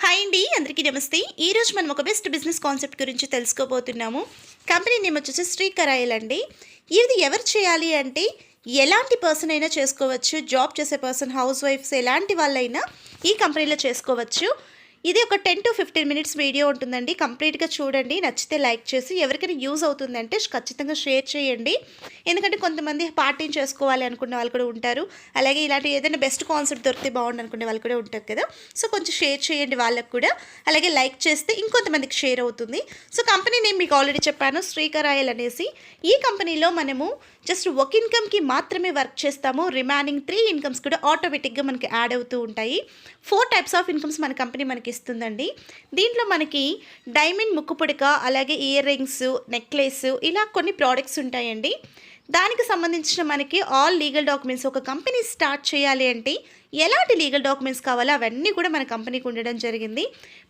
Hi అండి, అందరికీ నమస్తే. ఈరోజు మనం ఒక బెస్ట్ బిజినెస్ కాన్సెప్ట్ గురించి తెలుసుకోబోతున్నాము. కంపెనీ నేమ్ వచ్చేసి శ్రీకరాయల్ అండి. ఇది ఎవరు చేయాలి అంటే ఎలాంటి పర్సన్ అయినా చేసుకోవచ్చు. జాబ్ చేసే పర్సన్, హౌస్ వైఫ్స్, ఎలాంటి వాళ్ళైనా ఈ కంపెనీలో చేసుకోవచ్చు. ఇది ఒక 10 to 15 మినిట్స్ వీడియో ఉంటుందండి. కంప్లీట్గా చూడండి. నచ్చితే లైక్ చేసి ఎవరికైనా యూజ్ అవుతుందంటే ఖచ్చితంగా షేర్ చేయండి. ఎందుకంటే కొంతమంది పార్ట్ టైం చేసుకోవాలి అనుకున్న వాళ్ళు కూడా ఉంటారు. అలాగే ఇలాంటి ఏదైనా బెస్ట్ కాన్సెప్ట్ దొరికితే బాగుండు అనుకునే వాళ్ళు కూడా ఉంటారు కదా. సో కొంచెం షేర్ చేయండి వాళ్ళకు కూడా. అలాగే లైక్ చేస్తే ఇంకొంతమందికి షేర్ అవుతుంది. సో కంపెనీ నేమ్ మీకు ఆల్రెడీ చెప్పాను, శ్రీకరాయల్ అనేసి. ఈ కంపెనీలో మనము జస్ట్ ఒక ఇన్కమ్కి మాత్రమే వర్క్ చేస్తాము. రిమైనింగ్ 3 ఇన్కమ్స్ కూడా ఆటోమేటిక్గా మనకి యాడ్ అవుతూ ఉంటాయి. 4 టైప్స్ ఆఫ్ ఇన్కమ్స్ మన కంపెనీ మనకి ఇస్తుందండి. దీంట్లో మనకి డైమండ్ ముక్కు పుడక, అలాగే ఇయర్ రింగ్స్, నెక్లెస్, ఇలా కొన్ని ప్రోడక్ట్స్ ఉంటాయండి. దానికి సంబంధించిన మనకి ఆల్ లీగల్ డాక్యుమెంట్స్, ఒక కంపెనీ స్టార్ట్ చేయాలి అంటే ఎలాంటి లీగల్ డాక్యుమెంట్స్ కావాలో అవన్నీ కూడా మన కంపెనీకి ఉండడం జరిగింది.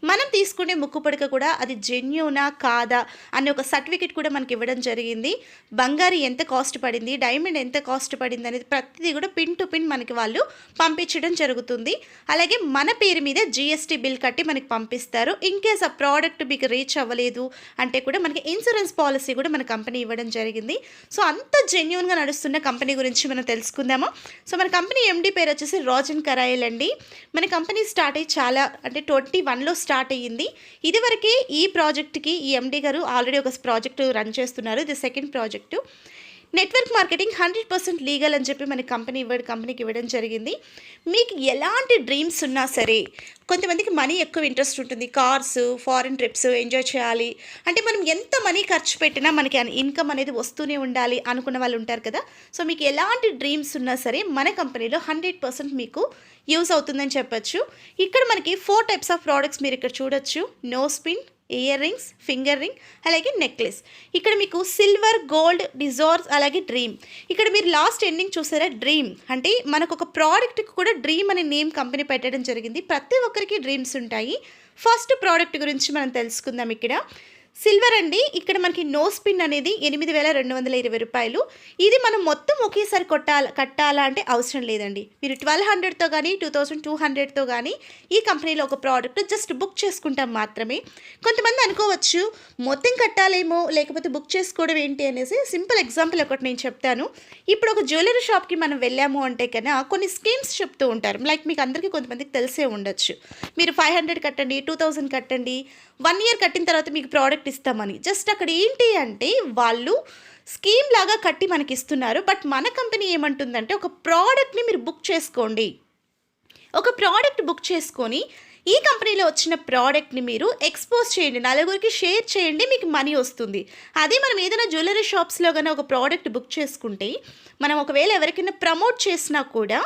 మనం తీసుకునే ముక్కు పుడక కూడా అది జెన్యూనా కాదా అనే ఒక సర్టిఫికేట్ కూడా మనకి ఇవ్వడం జరిగింది. బంగారు ఎంత కాస్ట్ పడింది, డైమండ్ ఎంత కాస్ట్ పడింది అనేది ప్రతిదీ కూడా పిన్ టు పిన్ మనకి వాళ్ళు పంపించడం జరుగుతుంది. అలాగే మన పేరు మీద GST బిల్ కట్టి మనకి పంపిస్తారు. ఇన్ కేస్ ఆ ప్రోడక్ట్ మీకు రీచ్ అవ్వలేదు అంటే కూడా మనకి ఇన్సూరెన్స్ పాలసీ కూడా మన కంపెనీ ఇవ్వడం జరిగింది. సో అంత జెన్యూన్గా నడుస్తున్న కంపెనీ గురించి మనం తెలుసుకుందాము. సో మన కంపెనీ MD పేరు వచ్చేసి రాజన్ కరాయల్ అండి. మన కంపెనీ స్టార్ట్ అయ్యి చాలా అంటే 21లో స్టార్ట్ అయ్యింది. ఇదివరకే ఈ ప్రాజెక్ట్కి ఈ MD గారు ఆల్రెడీ ఒక ప్రాజెక్ట్ రన్ చేస్తున్నారు. ఇది second project. Network marketing 100% legal అని చెప్పి మన కంపెనీకి ఇవ్వడం జరిగింది. మీకు ఎలాంటి డ్రీమ్స్ ఉన్నా సరే, కొంతమందికి మనీ ఎక్కువ ఇంట్రెస్ట్ ఉంటుంది. కార్స్, ఫారిన్ ట్రిప్స్ ఎంజాయ్ చేయాలి అంటే మనం ఎంత మనీ ఖర్చు పెట్టినా మనకి ఇన్కమ్ అనేది వస్తూనే ఉండాలి అనుకున్న వాళ్ళు ఉంటారు కదా. సో మీకు ఎలాంటి డ్రీమ్స్ ఉన్నా సరే మన కంపెనీలో 100% మీకు యూజ్ అవుతుందని చెప్పచ్చు. ఇక్కడ మనకి 4 టైప్స్ ఆఫ్ ప్రోడక్ట్స్ మీరు ఇక్కడ చూడొచ్చు. Nose pin, earrings, finger ring, అలాగే నెక్లెస్. ఇక్కడ మీకు సిల్వర్, గోల్డ్, డిజార్స్, అలాగే డ్రీమ్. ఇక్కడ మీరు లాస్ట్ ఎండింగ్ చూసారా, డ్రీమ్ అంటే మనకు ఒక ప్రోడక్ట్కి కూడా డ్రీమ్ అనే నేమ్ కంపెనీ పెట్టడం జరిగింది. ప్రతి ఒక్కరికి డ్రీమ్స్ ఉంటాయి. ఫస్ట్ ప్రోడక్ట్ గురించి మనం తెలుసుకుందాం. ఇక్కడ సిల్వర్ అండి. ఇక్కడ మనకి నోస్ పిన్ అనేది 8,220 రూపాయలు. ఇది మనం మొత్తం ఒకేసారి కట్టాలా అంటే అవసరం లేదండి. మీరు 1,200తో కానీ 2,200తో కానీ ఈ కంపెనీలో ఒక ప్రోడక్ట్ జస్ట్ బుక్ చేసుకుంటాం మాత్రమే. కొంతమంది అనుకోవచ్చు మొత్తం కట్టాలేమో, లేకపోతే బుక్ చేసుకోవడం ఏంటి అనేసి. సింపుల్ ఎగ్జాంపుల్ ఒకటి నేను చెప్తాను. ఇప్పుడు ఒక జ్యువెలరీ షాప్కి మనం వెళ్ళాము అంటే కన్నా కొన్ని స్కీమ్స్ చెప్తూ ఉంటారు. లైక్ మీకు అందరికీ కొంతమందికి తెలిసే ఉండొచ్చు. మీరు 500 కట్టండి, 2,000 కట్టండి, 1 year కట్టిన తర్వాత మీకు ప్రోడక్ట్ ఇస్తామని. జస్ట్ అక్కడ ఏంటి అంటే వాళ్ళు స్కీమ్ లాగా కట్టి మనకి ఇస్తున్నారు. బట్ మన కంపెనీ ఏమంటుందంటే ఒక ప్రోడక్ట్ని మీరు బుక్ చేసుకోండి. ఒక ప్రోడక్ట్ బుక్ చేసుకొని ఈ కంపెనీలో వచ్చిన ప్రోడక్ట్ని మీరు ఎక్స్పోజ్ చేయండి, నలుగురికి షేర్ చేయండి, మీకు మనీ వస్తుంది. అదే మనం ఏదైనా జ్యువెలరీ షాప్స్లో కానీ ఒక ప్రోడక్ట్ బుక్ చేసుకుంటే మనం ఒకవేళ ఎవరికైనా ప్రమోట్ చేసినా కూడా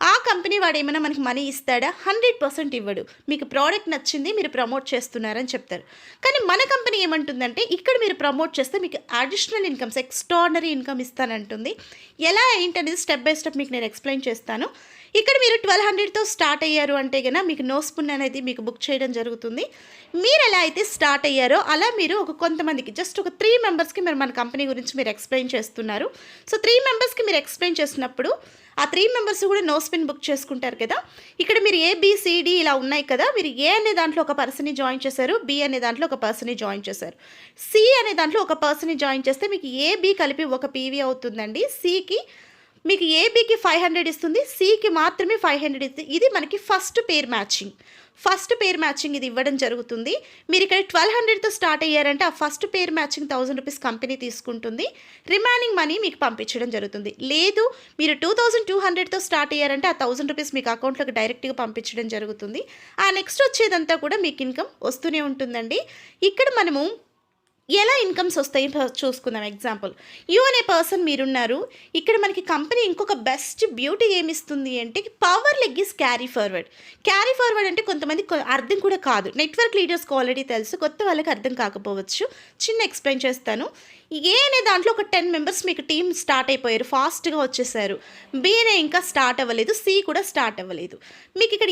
ఆ కంపెనీ వాడు ఏమైనా మనకి మనీ ఇస్తాడా? 100% ఇవ్వడు. మీకు ప్రోడక్ట్ నచ్చింది, మీరు ప్రమోట్ చేస్తున్నారని చెప్తారు. కానీ మన కంపెనీ ఏమంటుందంటే ఇక్కడ మీరు ప్రమోట్ చేస్తే మీకు అడిషనల్ ఇన్కమ్స్, ఎక్స్ట్రాడినరీ ఇన్కమ్ ఇస్తానంటుంది. ఎలా ఏంటనేది స్టెప్ బై స్టెప్ మీకు నేను ఎక్స్ప్లెయిన్ చేస్తాను. ఇక్కడ మీరు 1,200తో స్టార్ట్ అయ్యారు అంటే కన్నా మీకు నోస్ పిన్ అనేది మీకు బుక్ చేయడం జరుగుతుంది. మీరు ఎలా అయితే స్టార్ట్ అయ్యారో అలా మీరు కొంతమందికి జస్ట్ ఒక 3 మెంబర్స్కి మీరు మన కంపెనీ గురించి మీరు ఎక్స్ప్లెయిన్ చేస్తున్నారు. సో 3 మెంబర్స్కి మీరు ఎక్స్ప్లెయిన్ చేసినప్పుడు ఆ 3 మెంబర్స్ కూడా నోస్ పిన్ బుక్ చేసుకుంటారు కదా. ఇక్కడ మీరు ABCD ఇలా ఉన్నాయి కదా. మీరు A అనే దాంట్లో ఒక పర్సన్ని జాయిన్ చేశారు, B అనే దాంట్లో ఒక పర్సన్ని జాయిన్ చేశారు, C అనే దాంట్లో ఒక పర్సన్ని జాయిన్ చేస్తే మీకు AB కలిపి ఒక PV అవుతుందండి. Cకి మీకు ABకి 500 ఇస్తుంది, Cకి మాత్రమే 500 ఇస్తుంది. ఇది మనకి ఫస్ట్ పేర్ మ్యాచింగ్ ఇది ఇవ్వడం జరుగుతుంది. మీరు ఇక్కడ 1,200తో స్టార్ట్ అయ్యారంటే ఆ ఫస్ట్ పేర్ మ్యాచింగ్ 1,000 రూపీస్ కంపెనీ తీసుకుంటుంది. రిమైనింగ్ మనీ మీకు పంపించడం జరుగుతుంది. లేదు మీరు 2,200తో స్టార్ట్ అయ్యారంటే ఆ 1,000 రూపీస్ మీకు అకౌంట్లోకి డైరెక్ట్గా పంపించడం జరుగుతుంది. ఆ నెక్స్ట్ వచ్చేదంతా కూడా మీకు ఇన్కమ్ వస్తూనే ఉంటుందండి. ఇక్కడ మనము ఎలా ఇన్కమ్స్ వస్తాయి చూసుకుందాం. ఎగ్జాంపుల్, యూ అనే పర్సన్ మీరున్నారు. ఇక్కడ మనకి కంపెనీ ఇంకొక బెస్ట్ బ్యూటీ ఏమిస్తుంది అంటే పవర్ లెగ్గిస్ క్యారీ ఫార్వర్డ్ అంటే కొంతమంది అర్థం కూడా కాదు. నెట్వర్క్ లీడర్స్కి ఆల్రెడీ తెలుసు, కొత్త వాళ్ళకి అర్థం కాకపోవచ్చు. చిన్న ఎక్స్ప్లెయిన్ చేస్తాను. ఏ అనే దాంట్లో ఒక 10 మెంబర్స్ మీకు టీమ్ స్టార్ట్ అయిపోయారు, ఫాస్ట్గా వచ్చేసారు. బి అనే ఇంకా స్టార్ట్ అవ్వలేదు, సి కూడా స్టార్ట్ అవ్వలేదు. మీకు ఇక్కడ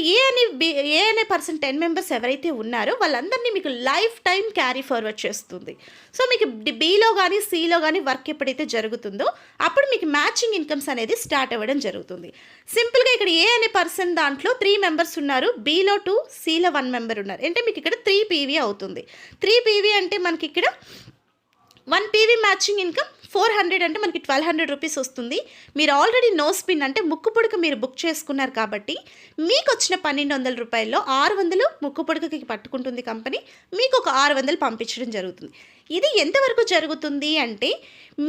ఏ అనే పర్సన్ 10 మెంబర్స్ ఎవరైతే ఉన్నారో వాళ్ళందరినీ మీకు లైఫ్ టైం క్యారీ ఫార్వర్డ్ చేస్తుంది. సో మీకు బిలో కానీ సిలో కానీ వర్క్ ఎప్పుడైతే జరుగుతుందో అప్పుడు మీకు మ్యాచింగ్ ఇన్కమ్స్ అనేది స్టార్ట్ అవ్వడం జరుగుతుంది. సింపుల్గా ఇక్కడ ఏ అనే పర్సన్ దాంట్లో 3 మెంబర్స్ ఉన్నారు, బిలో 2, సిలో 1 మెంబర్ ఉన్నారు. అంటే మీకు ఇక్కడ 3 PV అవుతుంది. 3 PV అంటే మనకి ఇక్కడ 1 PV మ్యాచింగ్ ఇన్కమ్ 400 అంటే మనకి 1200 రూపీస్ వస్తుంది. మీరు ఆల్రెడీ నో స్పిన్ అంటే ముక్కు పుడక మీరు బుక్ చేసుకున్నారు కాబట్టి మీకు వచ్చిన 1200 రూపాయల్లో 600 ముక్కు పుడకకి పట్టుకుంటుంది కంపెనీ, మీకు ఒక 600 పంపించడం జరుగుతుంది. ఇది ఎంతవరకు జరుగుతుంది అంటే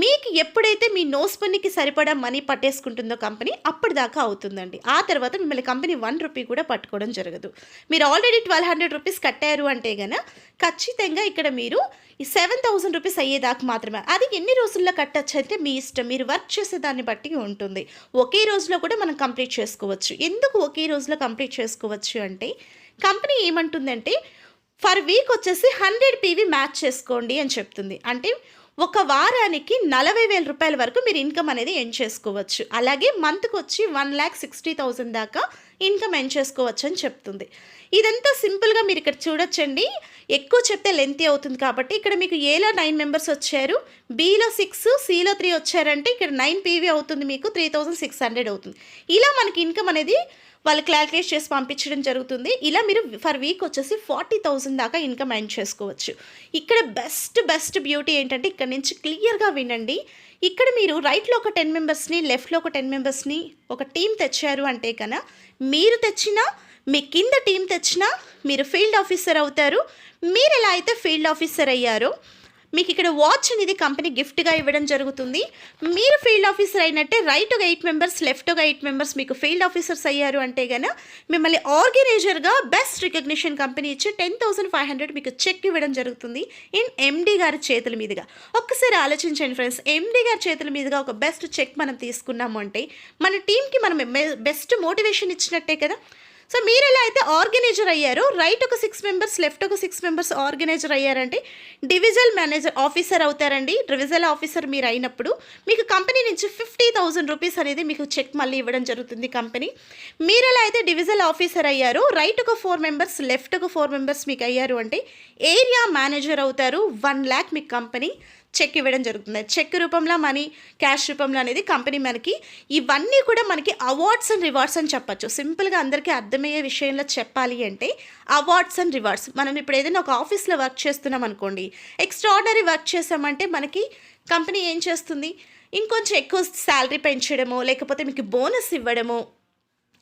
మీకు ఎప్పుడైతే మీ నో స్పిన్కి సరిపడా మనీ పట్టేసుకుంటుందో కంపెనీ అప్పటిదాకా అవుతుందండి. ఆ తర్వాత మిమ్మల్ని కంపెనీ 1 రూపీ కూడా పట్టుకోవడం జరగదు. మీరు ఆల్రెడీ 1200 రూపీస్ కట్టారు అంటే గన ఖచ్చితంగా ఇక్కడ మీరు ఈ 7000 రూపీస్ అయ్యేదాకా మాత్రమే. అది ఎన్ని రోజుల్లో కట్టచ్చు అంటే మీ ఇష్టం, మీరు వర్క్ చేసే దాన్ని బట్టి ఉంటుంది. ఒకే రోజులో కూడా మనం కంప్లీట్ చేసుకోవచ్చు. ఎందుకు ఒకే రోజులో కంప్లీట్ చేసుకోవచ్చు అంటే కంపెనీ ఏమంటుందంటే ఫర్ వీక్ వచ్చేసి 100 PV మ్యాచ్ చేసుకోండి అని చెప్తుంది. అంటే ఒక వారానికి 40,000 రూపాయల వరకు మీరు ఇన్కమ్ అనేది ఎర్న్ చేసుకోవచ్చు. అలాగే మంత్కి వచ్చి 1,60,000 దాకా ఇన్కమ్ ఎర్న్ చేసుకోవచ్చు అని చెప్తుంది. ఇదంతా సింపుల్గా మీరు ఇక్కడ చూడొచ్చండి. ఎక్కువ చెప్తే లెంతీ అవుతుంది కాబట్టి ఇక్కడ మీకు ఏలో 9 మెంబర్స్ వచ్చారు, బిలో 6, సిలో 3 వచ్చారంటే ఇక్కడ 9 PV అవుతుంది, మీకు 3,600 అవుతుంది. ఇలా మనకి ఇన్కమ్ అనేది వాళ్ళు క్యాల్కులేట్ చేసి పంపించడం జరుగుతుంది. ఇలా మీరు ఫర్ వీక్ వచ్చేసి 40,000 దాకా ఇన్కమ్ ఎర్న్ చేసుకోవచ్చు. ఇక్కడ బెస్ట్ బ్యూటీ ఏంటంటే ఇక్కడ నుంచి క్లియర్గా వినండి. ఇక్కడ మీరు రైట్లో ఒక 10 మెంబర్స్ని, లెఫ్ట్లో ఒక 10 మెంబర్స్ని ఒక టీం తెచ్చారు అంటే కన్నా మీరు తెచ్చినా మీ కింద టీం తెచ్చినా మీరు ఫీల్డ్ ఆఫీసర్ అవుతారు. మీరు ఎలా అయితే ఫీల్డ్ ఆఫీసర్ అయ్యారో మీకు ఇక్కడ వాచ్ అనేది కంపెనీ గిఫ్ట్గా ఇవ్వడం జరుగుతుంది. మీరు ఫీల్డ్ ఆఫీసర్ అయినట్టే రైట్ ఒక 8 మెంబర్స్, లెఫ్ట్ ఒక 8 మెంబర్స్ మీకు ఫీల్డ్ ఆఫీసర్స్ అయ్యారు అంటే కనుక మిమ్మల్ని ఆర్గనైజర్గా బెస్ట్ రికగ్నిషన్ కంపెనీ ఇచ్చి 10,500 మీకు చెక్ ఇవ్వడం జరుగుతుంది ఇన్ MD గారి చేతుల మీదుగా. ఒక్కసారి ఆలోచించండి ఫ్రెండ్స్, MD గారి చేతుల మీదుగా ఒక బెస్ట్ చెక్ మనం తీసుకున్నాము అంటే మన టీంకి మనం బెస్ట్ మోటివేషన్ ఇచ్చినట్టే కదా. సో మీరు ఎలా అయితే ఆర్గనైజర్ అయ్యారో రైట్ ఒక 6 మెంబర్స్, లెఫ్ట్ ఒక 6 మెంబర్స్ ఆర్గనైజర్ అయ్యారంటే డివిజనల్ మేనేజర్ ఆఫీసర్ అవుతారండి. డివిజనల్ ఆఫీసర్ మీరు అయినప్పుడు మీకు కంపెనీ నుంచి 50,000 రూపీస్ అనేది మీకు చెక్ మళ్ళీ ఇవ్వడం జరుగుతుంది కంపెనీ. మీరు ఎలా అయితే డివిజనల్ ఆఫీసర్ అయ్యారో రైట్ ఒక 4 మెంబర్స్, లెఫ్ట్ ఒక 4 మెంబర్స్ మీకు అయ్యారు అంటే ఏరియా మేనేజర్ అవుతారు. 1 lakh మీకు కంపెనీ చెక్ ఇవ్వడం జరుగుతుంది. చెక్ రూపంలో మనీ, క్యాష్ రూపంలో అనేది కంపెనీ మనకి ఇవన్నీ కూడా మనకి అవార్డ్స్ అండ్ రివార్డ్స్ అని చెప్పచ్చు. సింపుల్గా అందరికీ అర్థమయ్యే విషయంలో చెప్పాలి అంటే అవార్డ్స్ అండ్ రివార్డ్స్. మనం ఇప్పుడు ఏదైనా ఒక ఆఫీస్లో వర్క్ చేస్తున్నాం అనుకోండి, ఎక్స్ట్రాడినరీ వర్క్ చేసామంటే మనకి కంపెనీ ఏం చేస్తుంది, ఇంకొంచెం ఎక్కువ శాలరీ పెంచడమో లేకపోతే మీకు బోనస్ ఇవ్వడమో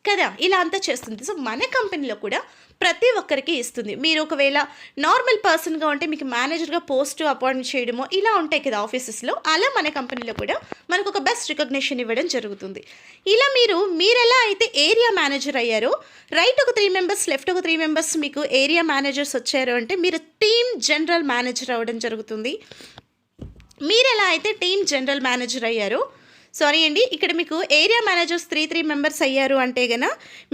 కదా, ఇలా అంతా చేస్తుంది. సో మన కంపెనీలో కూడా ప్రతి ఒక్కరికి ఇస్తుంది. మీరు ఒకవేళ నార్మల్ పర్సన్గా ఉంటే మీకు మేనేజర్గా పోస్ట్ అపాయింట్ చేయడమో ఇలా ఉంటాయి కదా ఆఫీసెస్లో, అలా మన కంపెనీలో కూడా మనకు ఒక బెస్ట్ రికగ్నిషన్ ఇవ్వడం జరుగుతుంది. ఇలా మీరు ఎలా అయితే ఏరియా మేనేజర్ అయ్యారో రైట్ ఒక 3 మెంబర్స్, లెఫ్ట్ ఒక 3 మెంబర్స్ మీకు ఏరియా మేనేజర్స్ వచ్చారు అంటే మీరు టీమ్ జనరల్ మేనేజర్ అవ్వడం జరుగుతుంది. మీరు ఎలా అయితే టీమ్ జనరల్ మేనేజర్ అయ్యారో ఇక్కడ మీకు ఏరియా మేనేజర్స్ 3 మెంబర్స్ అయ్యారు అంటే గన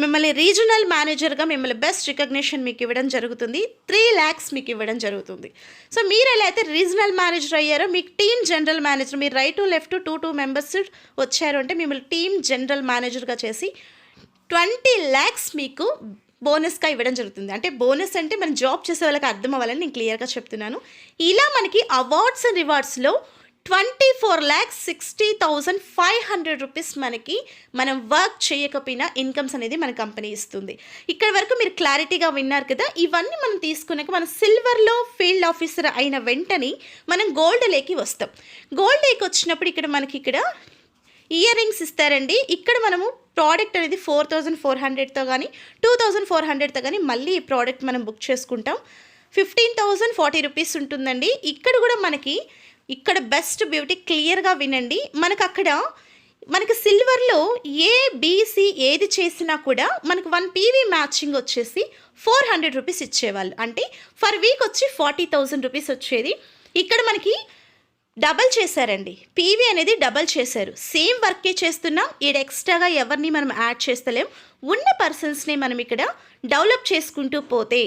మిమ్మల్ని రీజనల్ మేనేజర్గా మిమ్మల్ని బెస్ట్ రికగ్నిషన్ మీకు ఇవ్వడం జరుగుతుంది. 3 lakhs మీకు ఇవ్వడం జరుగుతుంది. సో మీరు ఎలా అయితే రీజనల్ మేనేజర్ అయ్యారో మీకు టీమ్ జనరల్ మేనేజర్, మీరు రైట్ లెఫ్ట్ 2 మెంబర్స్ వచ్చారు అంటే మిమ్మల్ని టీమ్ జనరల్ మేనేజర్గా చేసి 20 lakhs మీకు బోనస్గా ఇవ్వడం జరుగుతుంది. అంటే బోనస్ అంటే మనం జాబ్ చేసే వాళ్ళకి అర్థం అవ్వాలని నేను క్లియర్గా చెప్తున్నాను. ఇలా మనకి అవార్డ్స్ అండ్ రివార్డ్స్లో 24,60,500 రూపీస్ మనకి మనం వర్క్ చేయకపోయినా ఇన్కమ్స్ అనేది మన కంపెనీ ఇస్తుంది. ఇక్కడ వరకు మీరు క్లారిటీగా విన్నారు కదా. ఇవన్నీ మనం తీసుకున్నాక మనం సిల్వర్లో ఫీల్డ్ ఆఫీసర్ అయిన వెంటనే మనం గోల్డ్ లేకి వస్తాం. గోల్డ్ లేకి వచ్చినప్పుడు ఇక్కడ మనకి ఇయర్ రింగ్స్ ఇస్తారండి. ఇక్కడ మనము ప్రోడక్ట్ అనేది 4,400తో కానీ 2,400తో కానీ మళ్ళీ ఈ ప్రోడక్ట్ మనం బుక్ చేసుకుంటాం. 15,040 రూపీస్ ఉంటుందండి. ఇక్కడ కూడా మనకి ఇక్కడ బెస్ట్ బ్యూటీ క్లియర్గా వినండి. మనకి సిల్వర్లో ఏబిసి ఏది చేసినా కూడా మనకు 1 PV మ్యాచింగ్ వచ్చేసి 400 రూపీస్ ఇచ్చేవాళ్ళు. అంటే ఫర్ వీక్ వచ్చి 40,000 రూపీస్ వచ్చేది. ఇక్కడ మనకి డబల్ చేశారండి, పీవీ అనేది డబల్ చేశారు. సేమ్ వర్కే చేస్తున్నాం, ఈడ ఎక్స్ట్రాగా ఎవరిని మనం యాడ్ చేస్తలేం. ఉన్న పర్సన్స్ని మనం ఇక్కడ డెవలప్ చేసుకుంటూ పోతే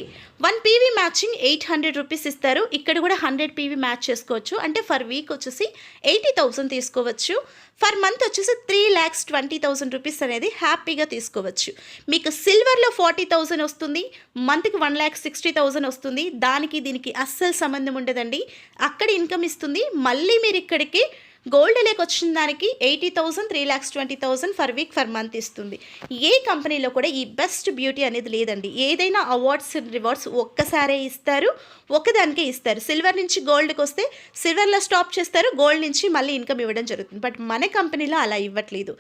1 పీవీ మ్యాచింగ్ 800 రూపీస్ ఇస్తారు. ఇక్కడ కూడా 100 పీవీ మ్యాచ్ చేసుకోవచ్చు. అంటే ఫర్ వీక్ వచ్చేసి 80,000 తీసుకోవచ్చు. ఫర్ మంత్ వచ్చేసి 3,20,000 రూపీస్ అనేది హ్యాపీగా తీసుకోవచ్చు. మీకు సిల్వర్లో 40,000 వస్తుంది, మంత్కి 1,60,000 వస్తుంది. దానికి దీనికి అస్సలు సంబంధం ఉండదండి. అక్కడ ఇన్కమ్ ఇస్తుంది. మళ్ళీ మీరు ఇక్కడికి గోల్డ్ లేక వచ్చిన దానికి 80,000, 3,20,000 ఫర్ వీక్ ఫర్ మంత్ ఇస్తుంది. ఏ కంపెనీలో కూడా ఈ బెస్ట్ బ్యూటీ అనేది లేదండి. ఏదైనా అవార్డ్స్ రివార్డ్స్ ఒక్కసారే ఇస్తారు, ఒకదానికే ఇస్తారు. సిల్వర్ నుంచి గోల్డ్కి వస్తే సిల్వర్లో స్టాప్ చేస్తారు, గోల్డ్ నుంచి మళ్ళీ ఇన్కమ్ ఇవ్వడం జరుగుతుంది. బట్ మన కంపెనీలో అలా ఇవ్వట్లేదు.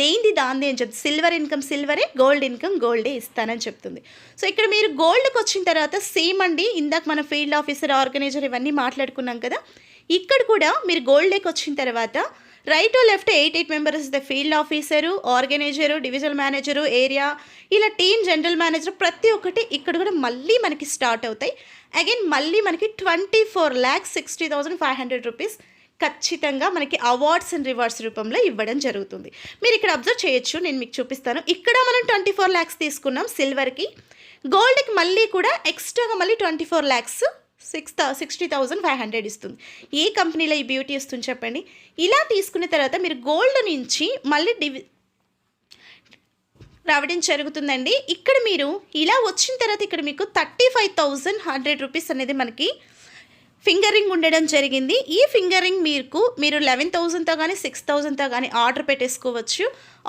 దేంది దాంది అని చెప్తుంది. సిల్వర్ ఇన్కమ్ సిల్వరే, గోల్డ్ ఇన్కమ్ గోల్డే ఇస్తానని చెప్తుంది. సో ఇక్కడ మీరు గోల్డ్కి వచ్చిన తర్వాత సేమ్ అండి, ఇందాక మన ఫీల్డ్ ఆఫీసర్, ఆర్గనైజర్ ఇవన్నీ మాట్లాడుకున్నాం కదా. ఇక్కడ కూడా మీరు గోల్డ్కి వచ్చిన తర్వాత right left 8 members the field officer, organiser, divisional manager, area, ఇలా టీమ్ జనరల్ మేనేజర్ ప్రతి ఒక్కటి ఇక్కడ కూడా మళ్ళీ మనకి స్టార్ట్ అవుతాయి. అగైన్ మళ్ళీ మనకి 24,60,500 రూపీస్ ఖచ్చితంగా మనకి అవార్డ్స్ అండ్ రివార్డ్స్ రూపంలో ఇవ్వడం జరుగుతుంది. మీరు ఇక్కడ అబ్జర్వ్ చేయొచ్చు, నేను మీకు చూపిస్తాను. ఇక్కడ మనం 24 lakhs తీసుకున్నాం సిల్వర్కి. గోల్డ్కి మళ్ళీ కూడా ఎక్స్ట్రాగా మళ్ళీ 24 lakhs 60,500 ఇస్తుంది. ఏ కంపెనీలో ఈ బ్యూటీ ఇస్తుంది చెప్పండి. ఇలా తీసుకున్న తర్వాత మీరు గోల్డ్ నుంచి మళ్ళీ రావడం జరుగుతుందండి. ఇక్కడ మీరు ఇలా వచ్చిన తర్వాత ఇక్కడ మీకు 35,100 రూపీస్ అనేది మనకి ఫింగరింగ్ ఉండడం జరిగింది. ఈ ఫింగరింగ్ మీరు 11,000తో కానీ 6,000తో కానీ ఆర్డర్ పెట్టేసుకోవచ్చు.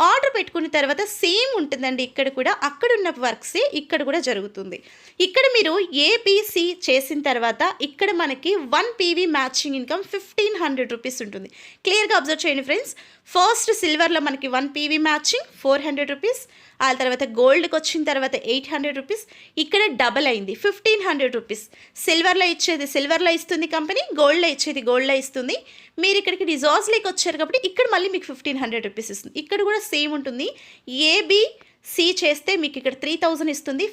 ఆర్డర్ పెట్టుకున్న తర్వాత సేమ్ ఉంటుందండి. ఇక్కడ కూడా అక్కడున్న వర్క్సే ఇక్కడ కూడా జరుగుతుంది. ఇక్కడ మీరు ఏబిసి చేసిన తర్వాత ఇక్కడ మనకి 1 పీవీ మ్యాచింగ్ ఇన్కమ్ 1,500 రూపీస్ ఉంటుంది. క్లియర్గా అబ్జర్వ్ చేయండి ఫ్రెండ్స్. ఫస్ట్ సిల్వర్లో మనకి 1 పీవీ మ్యాచింగ్ 400 రూపీస్, ఆ తర్వాత గోల్డ్కి వచ్చిన తర్వాత 800 రూపీస్, ఇక్కడ డబల్ అయింది 1,500 రూపీస్. సిల్వర్లో ఇచ్చేది సిల్వర్లో ఇస్తుంది కంపెనీ, గోల్డ్లో ఇచ్చేది గోల్డ్లో ఇస్తుంది. మీరు ఇక్కడికి రిజార్ట్స్లోకి వచ్చారు కాబట్టి ఇక్కడ మళ్ళీ మీకు 1,500 రూపీస్ ఇస్తుంది. ఇక్కడ కూడా సేమ్ ఉంటుంది. ఏబిసి చేస్తే మీకు ఇక్కడ 3,000 ఇస్తుంది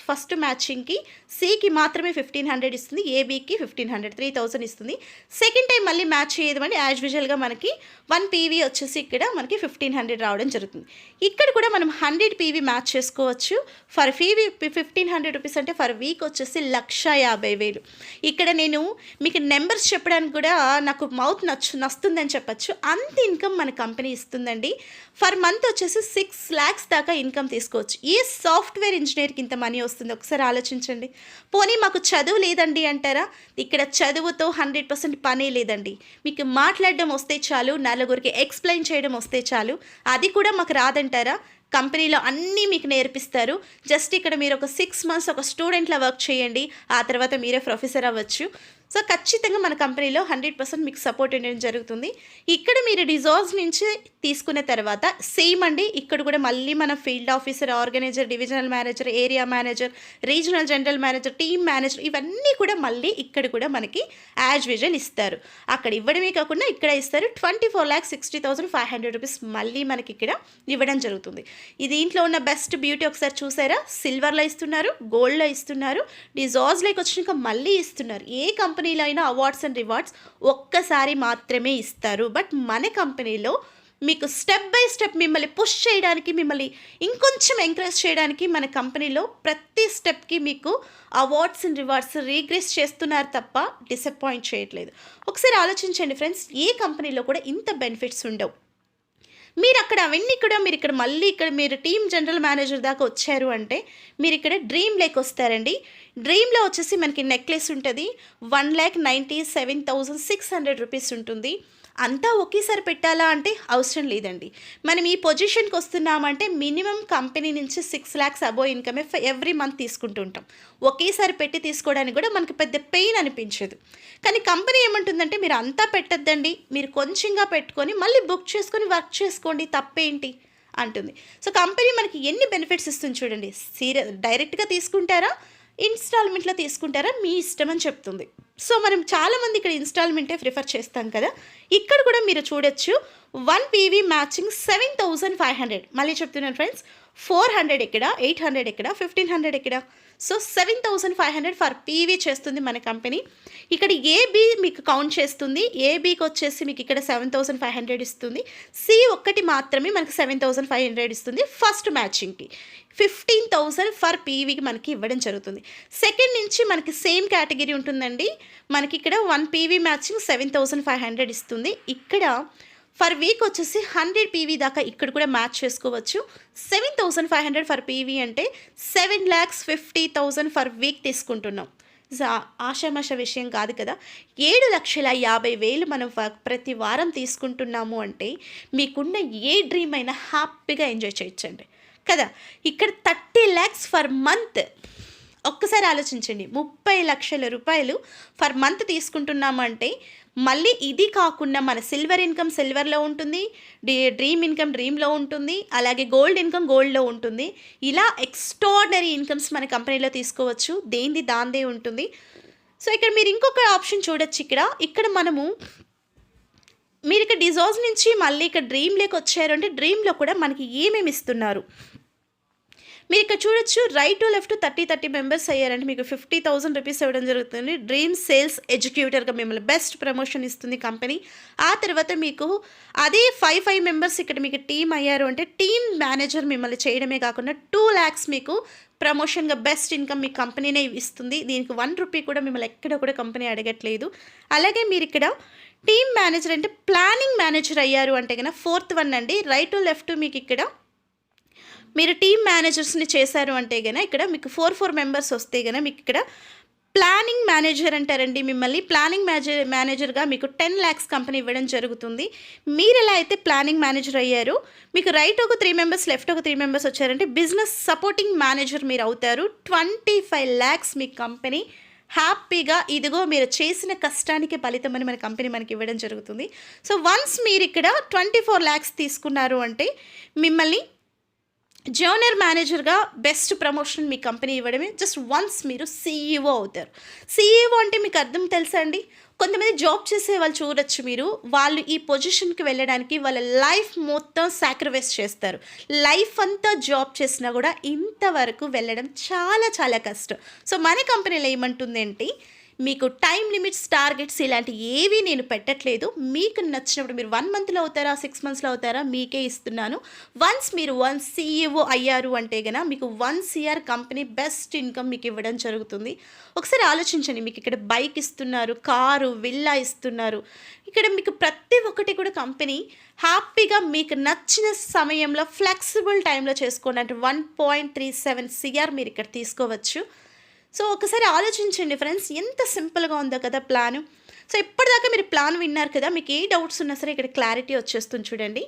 ఫస్ట్ మ్యాచింగ్కి. సికి మాత్రమే 1,500 ఇస్తుంది, ఏబికి 1,500, 3,000 ఇస్తుంది. సెకండ్ టైం మళ్ళీ మ్యాచ్ చేయదమండి. యాజ్ యూజువల్గా మనకి 1 పీవీ వచ్చేసి ఇక్కడ మనకి 1,500 రావడం జరుగుతుంది. ఇక్కడ కూడా మనం 100 పీవీ మ్యాచ్ చేసుకోవచ్చు. ఫర్ పీవీ 1,500 రూపీస్ అంటే ఫర్ వీక్ వచ్చేసి 1,50,000. ఇక్కడ నేను మీకు నెంబర్స్ చెప్పడానికి కూడా నాకు మౌత్ నస్తుందని చెప్పచ్చు. అంత ఇన్కమ్ మన కంపెనీ ఇస్తుందండి. ఫర్ మంత్ వచ్చేసి 6 lakhs దాకా ఇన్కమ్ తీసుకోవచ్చు. ఏ సాఫ్ట్వేర్ ఇంజనీర్కి ఇంత మనీ వస్తుంది ఒకసారి ఆలోచించండి. పోనీ మాకు చదువు లేదండి అంటారా? ఇక్కడ చదువుతో 100% పనే లేదండి. మీకు మాట్లాడడం వస్తే చాలు, నలుగురికి ఎక్స్ప్లెయిన్ చేయడం వస్తే చాలు. అది కూడా మాకు రాదంటారా? కంపెనీలో అన్నీ మీకు నేర్పిస్తారు. జస్ట్ ఇక్కడ మీరు ఒక 6 months ఒక స్టూడెంట్లా వర్క్ చేయండి, ఆ తర్వాత మీరే ప్రొఫెసర్ అవ్వచ్చు. సో ఖచ్చితంగా మన కంపెనీలో 100% మీకు సపోర్ట్ ఉండడం జరుగుతుంది. ఇక్కడ మీరు రిజార్ట్స్ నుంచి తీసుకున్న తర్వాత సేమ్ అండి. ఇక్కడ కూడా మళ్ళీ మన field officer, organiser, divisional manager, area manager, regional general manager, team manager ఇవన్నీ కూడా మళ్ళీ ఇక్కడ కూడా మనకి యాజ్ యూజువల్ ఇస్తారు. అక్కడ ఇవ్వడమే కాకుండా ఇక్కడ ఇస్తారు. 24,60,500 రూపీస్ మళ్ళీ మనకి ఇక్కడ ఇవ్వడం జరుగుతుంది. దీంట్లో ఉన్న బెస్ట్ బ్యూటీ ఒకసారి చూసారా? సిల్వర్లో ఇస్తున్నారు, గోల్డ్లో ఇస్తున్నారు, రిజార్ట్స్లోకి వచ్చినాక మళ్ళీ ఇస్తున్నారు. ఏ కంపెనీలో అయినా అవార్డ్స్ అండ్ రివార్డ్స్ ఒక్కసారి మాత్రమే ఇస్తారు. బట్ మన కంపెనీలో మీకు స్టెప్ బై స్టెప్ మిమ్మల్ని పుష్ చేయడానికి, మిమ్మల్ని ఇంకొంచెం ఎంకరేజ్ చేయడానికి మన కంపెనీలో ప్రతి స్టెప్కి మీకు అవార్డ్స్ అండ్ రివార్డ్స్ రీగ్రెస్ చేస్తున్నారు తప్ప డిసప్పాయింట్ చేయట్లేదు. ఒకసారి ఆలోచించండి ఫ్రెండ్స్, ఏ కంపెనీలో కూడా ఇంత బెనిఫిట్స్ ఉండవు. మీరు అక్కడ అవన్నీ కూడా మీరు ఇక్కడ మళ్ళీ ఇక్కడ మీరు టీమ్ జనరల్ మేనేజర్ దాకా వచ్చారు అంటే మీరు ఇక్కడ డ్రీమ్ లేక్ వస్తారండి. డ్రీమ్లో వచ్చేసి మనకి నెక్లెస్ ఉంటుంది, 1,97,600 రూపీస్ ఉంటుంది. అంతా ఒకేసారి పెట్టాలా అంటే అవసరం లేదండి. మనం ఈ పొజిషన్కి వస్తున్నామంటే మినిమం కంపెనీ నుంచి 6 lakhs అబోవ్ ఇన్కమే ఎవ్రీ మంత్ తీసుకుంటూ ఉంటాం. ఒకేసారి పెట్టి తీసుకోవడానికి కూడా మనకి పెద్ద పెయిన్ అనిపించదు. కానీ కంపెనీ ఏమంటుందంటే మీరు అంతా పెట్టద్దండి, మీరు కొంచెంగా పెట్టుకొని మళ్ళీ బుక్ చేసుకొని వర్క్ చేసుకోండి, తప్పేంటి అంటుంది. సో కంపెనీ మనకి ఎన్ని బెనిఫిట్స్ ఇస్తుంది చూడండి. డైరెక్ట్గా తీసుకుంటారా, ఇన్స్టాల్మెంట్లో తీసుకుంటారా, మీ ఇష్టం అని చెప్తుంది. సో మనం చాలామంది ఇక్కడ ఇన్స్టాల్మెంటే ప్రిఫర్ చేస్తాం కదా. ఇక్కడ కూడా మీరు చూడొచ్చు 1 పీవీ మ్యాచింగ్ 7,500. మళ్ళీ చెప్తున్నాను ఫ్రెండ్స్, 400 ఇక్కడ, 800 ఇక్కడ, 1,500 ఇక్కడ. సో 7,500 ఫర్ పీవీ చేస్తుంది మన కంపెనీ. ఇక్కడ ఏబి మీకు కౌంట్ చేస్తుంది. ఏబికి వచ్చేసి మీకు ఇక్కడ 7,500 ఇస్తుంది. సి ఒక్కటి మాత్రమే మనకి 7,500 ఇస్తుంది ఫస్ట్ మ్యాచింగ్కి. 15,000 ఫర్ పీవీకి మనకి ఇవ్వడం జరుగుతుంది. సెకండ్ నుంచి మనకి సేమ్ కేటగిరీ ఉంటుందండి. మనకి ఇక్కడ 1 పీవీ మ్యాచింగ్ 7,500 ఇస్తుంది. ఇక్కడ ఫర్ వీక్ వచ్చేసి 100 పీవీ దాకా ఇక్కడ కూడా మ్యాచ్ చేసుకోవచ్చు. 7,500 ఫర్ పీవీ అంటే 7,50,000 ఫర్ వీక్ తీసుకుంటున్నాం. ఆషామాష విషయం కాదు కదా. 7,50,000 మనం ప్రతి వారం తీసుకుంటున్నాము అంటే మీకున్న ఏ డ్రీమ్ అయినా హ్యాపీగా ఎంజాయ్ చేయొచ్చండి కదా. ఇక్కడ 30 lakhs ఫర్ మంత్. ఒక్కసారి ఆలోచించండి, 30 లక్షల రూపాయలు ఫర్ మంత్ తీసుకుంటున్నాము అంటే మళ్ళీ ఇది కాకుండా మన సిల్వర్ ఇన్కమ్ సిల్వర్లో ఉంటుంది, డ్రీమ్ ఇన్కమ్ డ్రీమ్లో ఉంటుంది, అలాగే గోల్డ్ ఇన్కమ్ గోల్డ్లో ఉంటుంది. ఇలా ఎక్స్ట్రాడినరీ ఇన్కమ్స్ మన కంపెనీలో తీసుకోవచ్చు. దేంది దాందే ఉంటుంది. సో ఇక్కడ మీరు ఇంకొక ఆప్షన్ చూడొచ్చు. ఇక్కడ మనము మీరు ఇక్కడ డిజాజ్ నుంచి మళ్ళీ ఇక్కడ డ్రీమ్లోకి వచ్చారు అంటే డ్రీమ్లో కూడా మనకి ఏమేమి ఇస్తున్నారు మీరు ఇక్కడ చూడొచ్చు. రైట్ టు లెఫ్ట్ 30 మెంబర్స్ అయ్యారంటే మీకు 50,000 రూపీస్ ఇవ్వడం జరుగుతుంది. డ్రీమ్ సేల్స్ ఎడ్యుకేటర్గా మిమ్మల్ని బెస్ట్ ప్రమోషన్ ఇస్తుంది కంపెనీ. ఆ తర్వాత మీకు అదే 5 మెంబర్స్ ఇక్కడ మీకు టీమ్ అయ్యారు అంటే టీమ్ మేనేజర్ మిమ్మల్ని చేయడమే కాకుండా 2 lakhs మీకు ప్రమోషన్గా బెస్ట్ ఇన్కమ్ మీ కంపెనీనే ఇస్తుంది. దీనికి 1 రూపీ కూడా మిమ్మల్ని ఎక్కడ కూడా కంపెనీ అడగట్లేదు. అలాగే మీరు ఇక్కడ టీమ్ మేనేజర్ అంటే ప్లానింగ్ మేనేజర్ అయ్యారు అంటే కన్నా 4th వన్ అండి. రైట్ టు లెఫ్ట్ మీకు ఇక్కడ మీరు టీమ్ మేనేజర్స్ని చేశారు అంటే కనుక ఇక్కడ మీకు 4 మెంబర్స్ వస్తే కనుక మీకు ఇక్కడ ప్లానింగ్ మేనేజర్ అంటారండి. మిమ్మల్ని ప్లానింగ్ మేనేజర్గా మీకు 10 lakhs కంపెనీ ఇవ్వడం జరుగుతుంది. మీరు ఎలా అయితే ప్లానింగ్ మేనేజర్ అయ్యారు మీకు రైట్ ఒక 3 మెంబర్స్ లెఫ్ట్ ఒక 3 మెంబర్స్ వచ్చారంటే బిజినెస్ సపోర్టింగ్ మేనేజర్ మీరు అవుతారు. 25 lakhs మీ కంపెనీ హ్యాపీగా ఇదిగో మీరు చేసిన కష్టానికి ఫలితం అని మన కంపెనీ మనకి ఇవ్వడం జరుగుతుంది. సో వన్స్ మీరు ఇక్కడ 24 lakhs తీసుకున్నారు అంటే మిమ్మల్ని జూనియర్ మేనేజర్గా బెస్ట్ ప్రమోషన్ మీ కంపెనీ ఇవ్వడమే. జస్ట్ వన్స్ మీరు సీఈఓ అవుతారు. సీఈఓ అంటే మీకు అర్థం తెలుసా అండి. కొంతమంది జాబ్ చేసే వాళ్ళు చూడొచ్చు మీరు, వాళ్ళు ఈ పొజిషన్కి వెళ్ళడానికి వాళ్ళ లైఫ్ మొత్తం సాక్రిఫైస్ చేస్తారు. లైఫ్ అంతా జాబ్ చేసినా కూడా ఇంతవరకు వెళ్ళడం చాలా చాలా కష్టం. సో మన కంపెనీలో ఏమంటుంది అంటే మీకు టైం లిమిట్స్ టార్గెట్స్ ఇలాంటి ఏవి నేను పెట్టట్లేదు. మీకు నచ్చినప్పుడు మీరు 1 monthలో అవుతారా 6 monthsలో అవుతారా మీకే ఇస్తున్నాను. వన్స్ మీరు 1 CEO అయ్యారు అంటే కనుక మీకు 1 CR కంపెనీ బెస్ట్ ఇన్కమ్ మీకు ఇవ్వడం జరుగుతుంది. ఒకసారి ఆలోచించండి, మీకు ఇక్కడ బైక్ ఇస్తున్నారు, కారు, విల్లా ఇస్తున్నారు. ఇక్కడ మీకు ప్రతి ఒక్కటి కూడా కంపెనీ హ్యాపీగా మీకు నచ్చిన సమయంలో ఫ్లెక్సిబుల్ టైంలో చేసుకోండి. అంటే 1.37 CR మీరు ఇక్కడ తీసుకోవచ్చు. సో ఒకసారి ఆలోచించండి ఫ్రెండ్స్, ఎంత సింపుల్గా ఉందో కదా ప్లాను. సో ఇప్పటిదాకా మీరు ప్లాన్ విన్నారు కదా, మీకు ఏ డౌట్స్ ఉన్నా సరే ఇక్కడ క్లారిటీ వచ్చేస్తుంది చూడండి.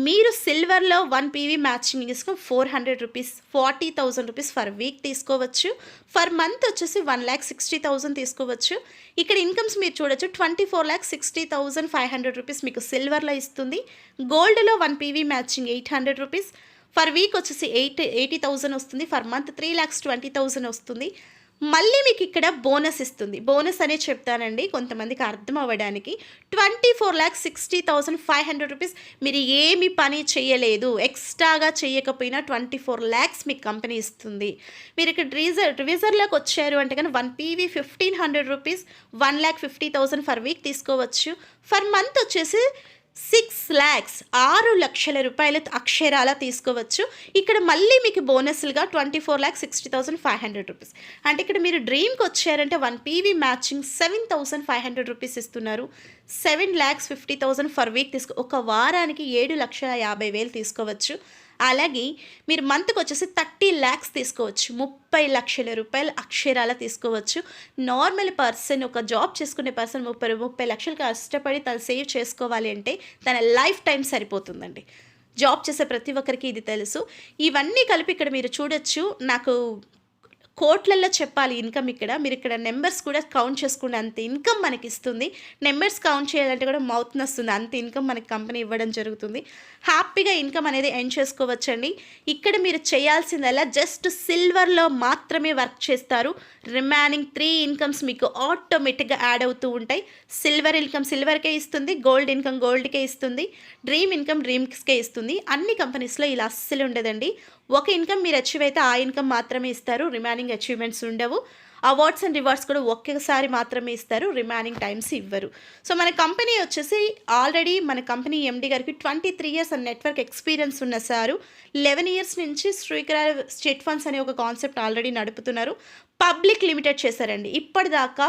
మీరు సిల్వర్లో 1 PV మ్యాచింగ్ తీసుకొని 400 రూపీస్ 40,000 రూపీస్ ఫర్ వీక్ తీసుకోవచ్చు. ఫర్ మంత్ వచ్చేసి 1,60,000 తీసుకోవచ్చు. ఇక్కడ ఇన్కమ్స్ మీరు చూడొచ్చు. 24,60,500 రూపీస్ మీకు సిల్వర్లో ఇస్తుంది. గోల్డ్లో 1 PV matching 800 rupees for week వచ్చేసి 80,000 వస్తుంది. ఫర్ మంత్ 3,20,000 వస్తుంది. మళ్ళీ మీకు ఇక్కడ బోనస్ ఇస్తుంది. బోనస్ అనే చెప్తానండి కొంతమందికి అర్థం అవ్వడానికి. 24,60,500 రూపీస్ మీరు ఏమి పని చేయలేదు, ఎక్స్ట్రాగా చేయకపోయినా 24 lakhs మీకు కంపెనీ ఇస్తుంది. మీరు ఇక్కడ రివిజర్లోకి వచ్చారు అంటే కానీ 1 PV 1,500 రూపీస్ 1,50,000 ఫర్ వీక్ తీసుకోవచ్చు. ఫర్ మంత్ వచ్చేసి 6 lakhs 6 లక్షల రూపాయలు అక్షరాల తీసుకోవచ్చు. ఇక్కడ మళ్ళీ మీకు బోనస్లుగా 24,60,500 రూపీస్. అంటే ఇక్కడ మీరు డ్రీమ్కి వచ్చారంటే 1 PV మ్యాచింగ్ 7,500 రూపీస్ ఇస్తున్నారు. 7,50,000 ఫర్ వీక్ ఒక వారానికి 7,50,000 తీసుకోవచ్చు. అలాగే మీరు మంత్కి వచ్చేసి 30 lakhs తీసుకోవచ్చు. 30 లక్షల రూపాయలు అక్షరాల తీసుకోవచ్చు. నార్మల్ పర్సన్, ఒక జాబ్ చేసుకునే పర్సన్ 30 లక్షలు కష్టపడి తను సేవ్ చేసుకోవాలి అంటే తన లైఫ్ టైం సరిపోతుందండి. జాబ్ చేసే ప్రతి ఒక్కరికి ఇది తెలుసు. ఇవన్నీ కలిపి ఇక్కడ మీరు చూడొచ్చు. నాకు కోట్లల్లో చెప్పాలి ఇన్కమ్. ఇక్కడ మీరు ఇక్కడ నెంబర్స్ కూడా కౌంట్ చేసుకునే అంత ఇన్కమ్ మనకి ఇస్తుంది. నెంబర్స్ కౌంట్ చేయాలంటే కూడా మౌత్ నొస్తుంది, అంత ఇన్కమ్ మనకి కంపెనీ ఇవ్వడం జరుగుతుంది. హ్యాపీగా ఇన్కమ్ అనేది ఎర్న్ చేసుకోవచ్చండి. ఇక్కడ మీరు చేయాల్సిందల్లా జస్ట్ సిల్వర్లో మాత్రమే వర్క్ చేస్తారు. రిమైనింగ్ 3 ఇన్కమ్స్ మీకు ఆటోమేటిక్గా యాడ్ అవుతూ ఉంటాయి. సిల్వర్ ఇన్కమ్ సిల్వర్కే ఇస్తుంది, గోల్డ్ ఇన్కమ్ గోల్డ్కే ఇస్తుంది, డ్రీమ్ ఇన్కమ్ డ్రీమ్స్కే ఇస్తుంది. అన్ని కంపెనీస్లో ఇలా అస్సలు ఉండదండి. ఒక ఇన్‌కమ్ మీరు అచీవ్ అయితే ఆ ఇన్‌కమ్ మాత్రమే ఇస్తారు. రిమైనింగ్ అచీవ్‌మెంట్స్ ఉండవు. అవార్డ్స్ అండ్ రివార్డ్స్ కూడా ఒకేసారి మాత్రమే ఇస్తారు. రిమైనింగ్ టైమ్స్ ఇవ్వరు. సో, మన కంపెనీ వచ్చేసి ఆల్రెడీ మన కంపెనీ ఎండీ గారికి 23 ఇయర్స్ అండ్ నెట్వర్క్ ఎక్స్‌పీరియన్స్ ఉన్న సారు 11 ఇయర్స్ నుంచి శ్రీకర చిట్ ఫండ్స్ అనే ఒక కాన్సెప్ట్ ఆల్రెడీ నడుపుతున్నారు. పబ్లిక్ లిమిటెడ్ చేశారండి. ఇప్పటిదాకా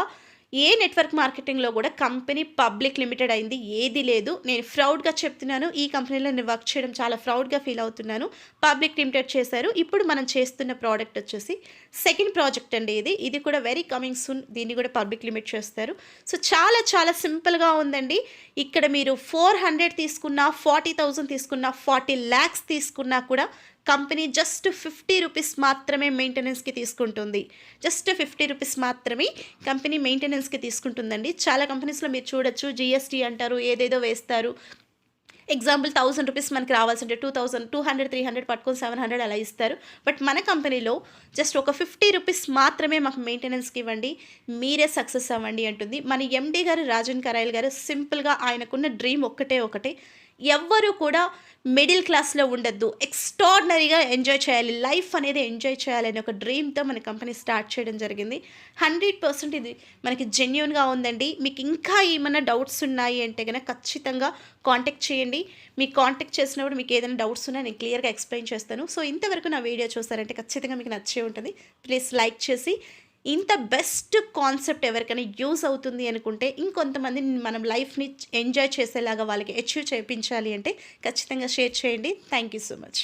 ఏ నెట్వర్క్ మార్కెటింగ్‌లో కూడా కంపెనీ పబ్లిక్ లిమిటెడ్ అయింది ఏది లేదు. నేను ప్రౌడ్‌గా చెప్తున్నాను. ఈ కంపెనీలో నేను వర్క్ చేయడం చాలా ప్రౌడ్‌గా ఫీల్ అవుతున్నాను. పబ్లిక్ లిమిటెడ్ చేశారు. ఇప్పుడు మనం చేస్తున్న ప్రోడక్ట్ వచ్చేసి సెకండ్ ప్రాజెక్ట్ అండి ఇది. ఇది కూడా వెరీ కమింగ్ సూన్. దీన్ని కూడా పబ్లిక్ లిమిట్ చేస్తారు. సో, చాలా చాలా సింపుల్‌గా ఉందండి. ఇక్కడ మీరు 400 తీసుకున్నా, 40,000 తీసుకున్నా, 40 లాక్స్ తీసుకున్నా కూడా కంపెనీ జస్ట్ 50 రూపీస్ మాత్రమే మెయింటెనెన్స్‌కి తీసుకుంటుంది. జస్ట్ 50 రూపీస్ మాత్రమే కంపెనీ మెయింటెనెన్స్‌కి తీసుకుంటుందండి. చాలా కంపెనీస్‌లో మీరు చూడొచ్చు జీఎస్టీ అంటారు, ఏదేదో వేస్తారు. ఎగ్జాంపుల్ 1000 రూపీస్ మనకి రావాల్సింటే 2000, 200, 300 పట్టుకొని 700 అలా ఇస్తారు. బట్ మన కంపెనీలో జస్ట్ ఒక 50 రూపీస్ మాత్రమే మాకు మెయింటెనెన్స్‌కి ఇవ్వండి. మీరే సక్సెస్ అవ్వండి అంటుంది. మన ఎండీ గారు రాజన్ కరాయల్ గారు సింపుల్‌గా ఆయనకున్న డ్రీమ్ ఒకటే. ఎవ్వరు కూడా మిడిల్ క్లాస్‌లో ఉండొద్దు. ఎక్స్ట్రార్డినరీగా ఎంజాయ్ చేయాలి. లైఫ్ అనేది ఎంజాయ్ చేయాలి అనే ఒక డ్రీమ్‌తో మన కంపెనీ స్టార్ట్ చేయడం జరిగింది. 100% ఇది మనకి జెన్యూన్‌గా ఉందండి. మీకు ఇంకా ఏమన్నా డౌట్స్ ఉన్నాయి అంటే గనక ఖచ్చితంగా కాంటాక్ట్ చేయండి. మీకు కాంటాక్ట్ చేసినప్పుడు మీకు ఏదైనా డౌట్స్ ఉన్నా నేను క్లియర్‌గా ఎక్స్‌ప్లెయిన్ చేస్తాను. సో, ఇంతవరకు నా వీడియో చూసారంటే ఖచ్చితంగా మీకు నచ్చే ఉంటుంది. ప్లీజ్ లైక్ చేసి ఇంత బెస్ట్ కాన్సెప్ట్ ఎవరికైనా యూజ్ అవుతుంది అనుకుంటే ఇంకొంతమందిని మనం లైఫ్‌ని ఎంజాయ్ చేసేలాగా వాళ్ళకి అచీవ్ చేపించాలి అంటే ఖచ్చితంగా షేర్ చేయండి. Thank you so much.